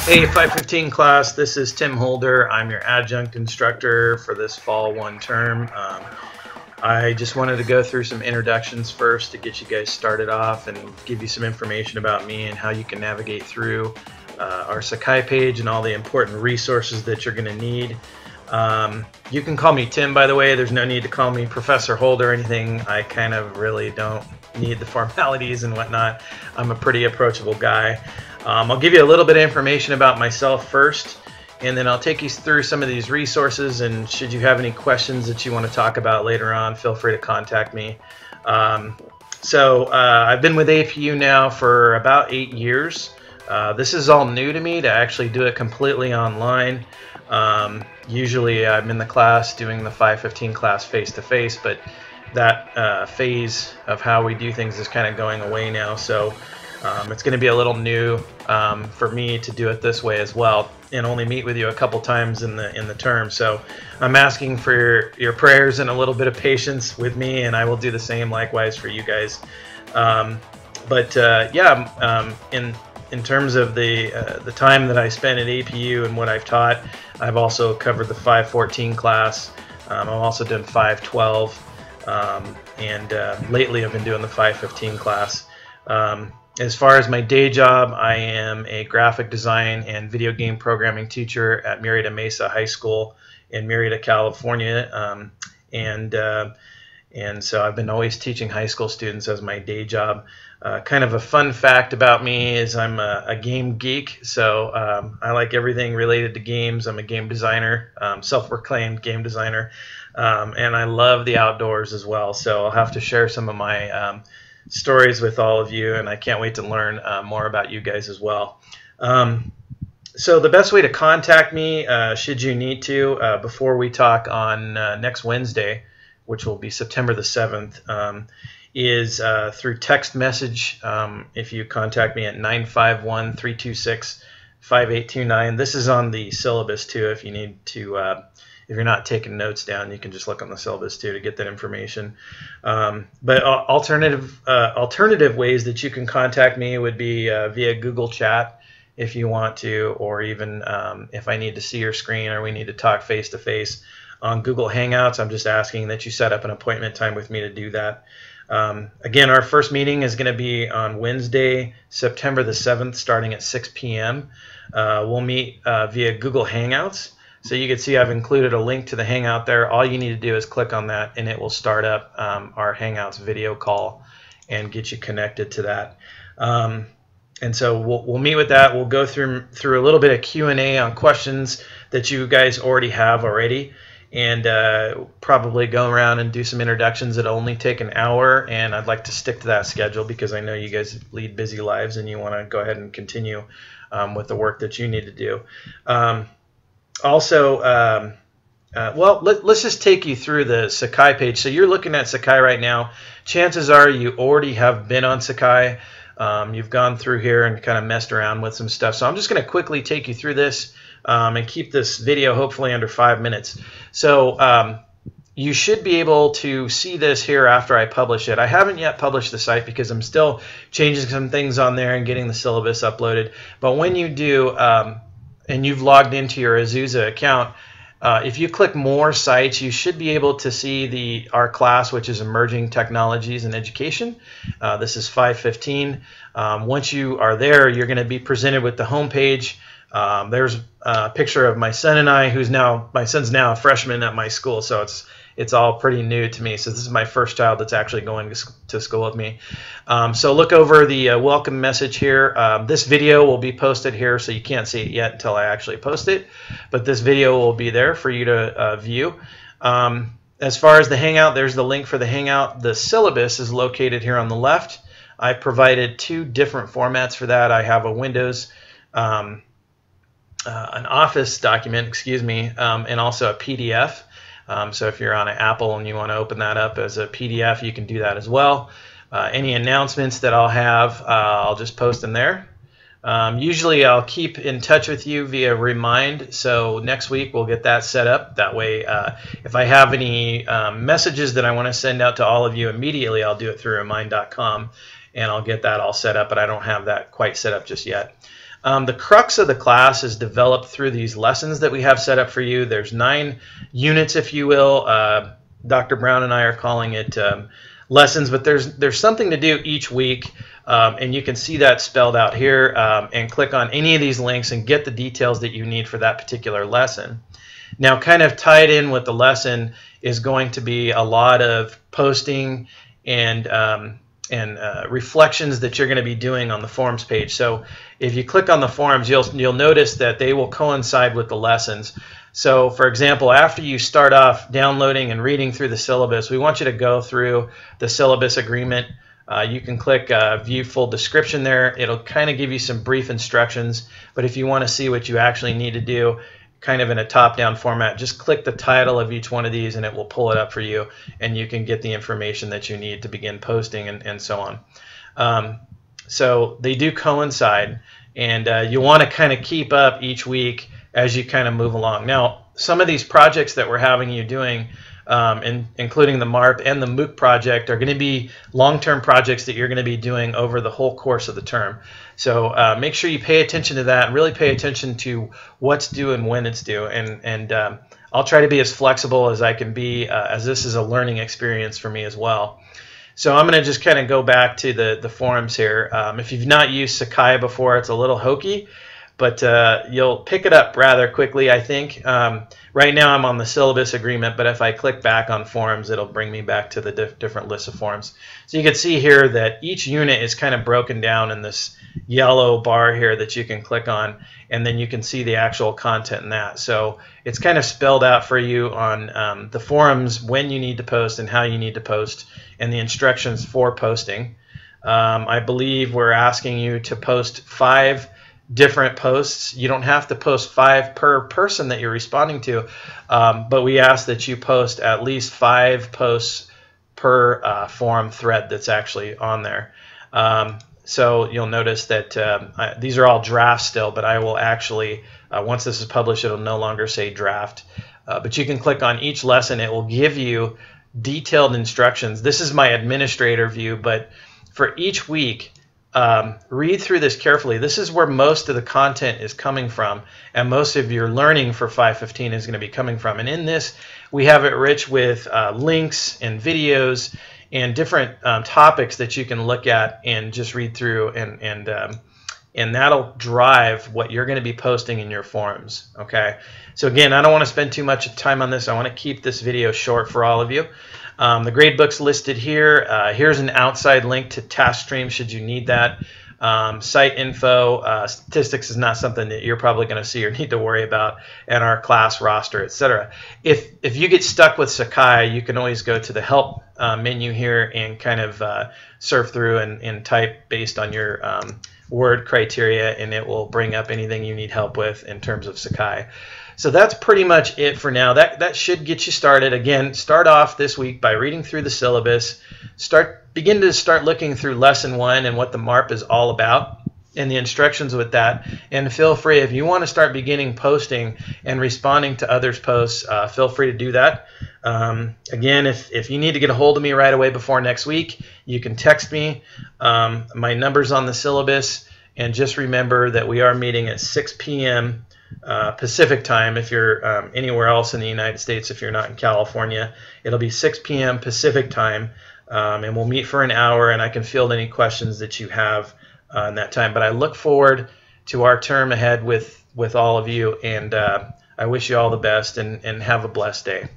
Hey, 515 class, this is Tim Holder. I'm your adjunct instructor for this fall 1 term. I just wanted to go through some introductions first to get you guys started off and give you some information about me and how you can navigate through our Sakai page and all the important resources that you're going to need. You can call me Tim, by the way. There's no need to call me Professor Holder or anything. I kind of really don't need the formalities and whatnot. I'm a pretty approachable guy. I'll give you a little bit of information about myself first, and then I'll take you through some of these resources, and should you have any questions that you want to talk about later on, feel free to contact me. I've been with APU now for about 8 years. This is all new to me to actually do it completely online. Usually I'm in the class doing the 515 class face-to-face, but that phase of how we do things is kind of going away now. So it's going to be a little new for me to do it this way as well, and only meet with you a couple times in the term. So I'm asking for your prayers and a little bit of patience with me, and I will do the same likewise for you guys. In terms of the time that I spent at APU and what I've taught, I've also covered the 514 class. I've also done 512, and lately I've been doing the 515 class. As far as my day job, I am a graphic design and video game programming teacher at Murrieta Mesa High School in Murrieta, California, and so I've been always teaching high school students as my day job. Kind of a fun fact about me is I'm a game geek, so I like everything related to games. I'm a game designer, self-proclaimed game designer, and I love the outdoors as well. So I'll have to share some of my stories with all of you, and I can't wait to learn more about you guys as well. So the best way to contact me, should you need to, before we talk on next Wednesday, which will be September the 7th, is through text message. If you contact me at 951-326-5829. This is on the syllabus too. If you need to, if you're not taking notes down, you can just look on the syllabus too to get that information. But alternative ways that you can contact me would be via Google Chat if you want to, or even if I need to see your screen or we need to talk face to face on Google Hangouts. I'm just asking that you set up an appointment time with me to do that. Again, our first meeting is going to be on Wednesday, September the 7th, starting at 6 p.m. We'll meet via Google Hangouts. So you can see I've included a link to the Hangout there. All you need to do is click on that, and it will start up our Hangouts video call and get you connected to that. And so we'll meet with that. We'll go through a little bit of Q&A on questions that you guys already have already, and probably go around and do some introductions. It'll only take an hour, and I'd like to stick to that schedule because I know you guys lead busy lives and you want to go ahead and continue with the work that you need to do. Let's just take you through the Sakai page. So you're looking at Sakai right now. Chances are you already have been on Sakai. You've gone through here and kind of messed around with some stuff. So I'm just going to quickly take you through this and keep this video hopefully under 5 minutes. So you should be able to see this here after I publish it. I haven't yet published the site because I'm still changing some things on there and getting the syllabus uploaded. But when you do, and you've logged into your Azusa account, if you click more sites, you should be able to see our class, which is Emerging Technologies in Education. This is 515. Once you are there, you're going to be presented with the home page. There's a picture of my son and I, my son's now a freshman at my school, so it's all pretty new to me. So this is my first child that's actually going to school with me. So look over the welcome message here. This video will be posted here, so you can't see it yet until I actually post it. But this video will be there for you to view. As far as the Hangout, there's the link for the Hangout. The syllabus is located here on the left. I provided 2 different formats for that. I have a Windows, an Office document, and also a PDF. So if you're on an Apple and you want to open that up as a PDF, you can do that as well. Any announcements that I'll have, I'll just post them there. Usually I'll keep in touch with you via Remind, so next week we'll get that set up. That way, if I have any messages that I want to send out to all of you immediately, I'll do it through remind.com, and I'll get that all set up, but I don't have that quite set up just yet. The crux of the class is developed through these lessons that we have set up for you. There's 9 units, if you will. Dr. Brown and I are calling it lessons, but there's something to do each week, and you can see that spelled out here, and click on any of these links and get the details that you need for that particular lesson. Now, kind of tied in with the lesson is going to be a lot of posting and reflections that you're going to be doing on the forums page. So if you click on the forums, you'll notice that they will coincide with the lessons. So for example, after you start off downloading and reading through the syllabus, we want you to go through the syllabus agreement. You can click view full description there. It'll kind of give you some brief instructions, but if you want to see what you actually need to do kind of in a top-down format, just click the title of each one of these and it will pull it up for you, and you can get the information that you need to begin posting and so on. So they do coincide, and you want to kind of keep up each week as you kind of move along. Now, some of these projects that we're having you doing, including the MARP and the MOOC project, are going to be long-term projects that you're going to be doing over the whole course of the term. So make sure you pay attention to that, and really pay attention to what's due and when it's due. And I'll try to be as flexible as I can be, as this is a learning experience for me as well. So I'm going to just kind of go back to the forums here. If you've not used Sakai before, it's a little hokey, but you'll pick it up rather quickly, I think. Right now I'm on the syllabus agreement, but if I click back on forums, it'll bring me back to the different lists of forums. So you can see here that each unit is kind of broken down in this yellow bar here that you can click on, and then you can see the actual content in that. So it's kind of spelled out for you on the forums when you need to post and how you need to post, and the instructions for posting. I believe we're asking you to post 5 different posts. You don't have to post 5 per person that you're responding to, but we ask that you post at least 5 posts per forum thread that's actually on there. So you'll notice that these are all drafts still, but I will actually, once this is published, it'll no longer say draft. But you can click on each lesson. It will give you detailed instructions. This is my administrator view, but for each week, read through this carefully. This is where most of the content is coming from, and most of your learning for 515 is going to be coming from. And in this, we have it rich with links and videos and different topics that you can look at and just read through, and that'll drive what you're going to be posting in your forums. Okay. So again, I don't want to spend too much time on this. I want to keep this video short for all of you. The gradebook's listed here. Here's an outside link to TaskStream should you need that. Site info, statistics is not something that you're probably going to see or need to worry about, and our class roster, etc. If you get stuck with Sakai, you can always go to the help menu here and kind of surf through and type based on your word criteria, and it will bring up anything you need help with in terms of Sakai. So that's pretty much it for now. That should get you started. Again, start off this week by reading through the syllabus. Begin to start looking through lesson 1 and what the MARP is all about and the instructions with that. And feel free, if you want to start beginning posting and responding to others' posts, feel free to do that. Again, if you need to get a hold of me right away before next week, you can text me. My number's on the syllabus. And just remember that we are meeting at 6 p.m. Pacific time. If you're anywhere else in the United States, if you're not in California, it'll be 6 p.m. Pacific time, and we'll meet for an hour, and I can field any questions that you have in that time. But I look forward to our term ahead with all of you, and I wish you all the best, and have a blessed day.